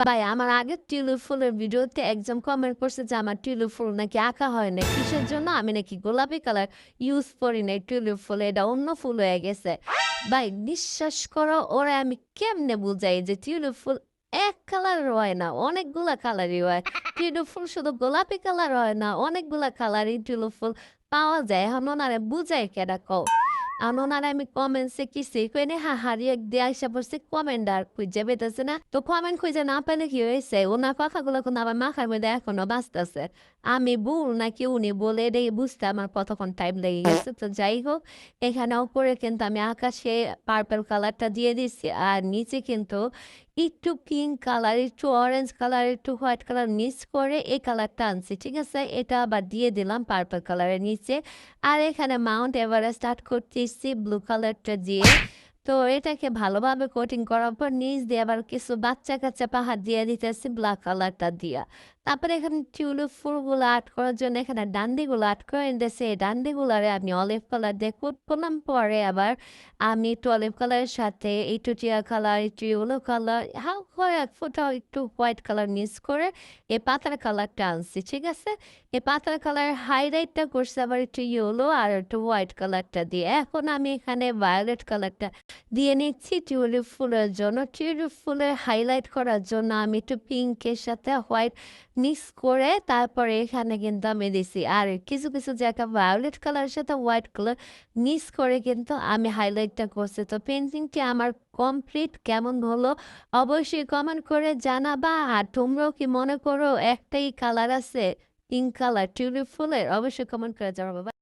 ভাই আমার আগের টিউলিপ ফুলের ভিডিওতে একজন কমেন্ট করছে যে আমার টিউলিপ ফুল নাকি আঁকা হয় না কিসের জন্য আমি নাকি গোলাপি কালার ইউজ করি না টিউলিপ ফুল এটা অন্য ফুল হয়ে গেছে ভাই বিশ্বাস করো ওরা আমি কেমনে বুঝাই যে টিউলিপ ফুল এক কালার হয় না অনেকগুলা কালারই হয় টিউলিপ ফুল শুধু গোলাপি কালার হয় না অনেকগুলা কালারই টিউলিপ ফুল পাওয়া যায় এখন ওনারে বুঝাই কেডা কও আনোনার আমি কমেন্টসে কিছু কইনে হারিয়ে দিয়ে আসা পড়ছে কমেন্ট আর খুঁজে পেতেছে না তো কমেন্ট খুঁজে না পেলে কি হয়েছে ওনার কথাগুলো কিন্তু আমার মাথার মধ্যে এখনো বাঁচতেছে আমি ভুল নাকি উনি বলে এটাই বুঝতে আমার কতক্ষণ টাইম লেগে গেছে তো যাই হোক এখানে উপরে কিন্তু আমি আকাশে পার্পল কালারটা দিয়ে দিচ্ছি আর নিচে কিন্তু একটু পিঙ্ক কালার একটু অরেঞ্জ কালার একটু হোয়াইট কালার মিক্স করে এই কালারটা আনছি ঠিক আছে এটা আবার দিয়ে দিলাম পার্পল কালারের নিচে আর এখানে মাউন্ট এভারেস্ট স্টার্ট করতেছি ব্লু কালারটা দিয়ে তো এটাকে ভালোভাবে কোটিং করার পর নিচ দিয়ে আবার কিছু বাচ্চা কাচ্চা পাহাড় দিয়ে দিতেছি ব্ল্যাক কালারটা দিয়া তারপরে এখানে টিউলিপ ফুলগুলো আর্ট করার জন্য এখানে ডান্ডিগুলো আর্ট করে নিতেছি এই ডান্ডিগুলারে আমি অলিভ কালার দিয়ে কোট করলাম পরে আবার আমি একটু অলিভ কালারের সাথে একটু টিয়া কালার একটু ইয়েলো কালার হালকা এক ফোঁটা একটু হোয়াইট কালার মিক্স করে এই পাতার কালারটা আনছি ঠিক আছে এই পাতার কালার হাইলাইটটা করছে আবার একটু ইয়েলো আর একটু হোয়াইট কালারটা দিয়ে এখন আমি এখানে ভায়োলেট কালারটা দিয়ে নিচ্ছি টিউলিপ ফুলের জন্য টিউলিপ ফুলের হাইলাইট করার জন্য আমি একটু পিঙ্কের সাথে হোয়াইট মিক্স করে তারপরে এখানে কিন্তু আমি দিছি আর কিছু কিছু জায়গা ভায়োলেট কালারের সাথে হোয়াইট কালার মিক্স করে কিন্তু আমি হাইলাইটটা করছি তো পেন্টিংটি আমার কমপ্লিট কেমন হলো অবশ্যই কমেন্ট করে জানাবা আর তোমরাও কি মনে করো একটাই কালার আছে পিঙ্ক কালার টিউলিপ ফুলের অবশ্যই কমেন্ট করে জানাবো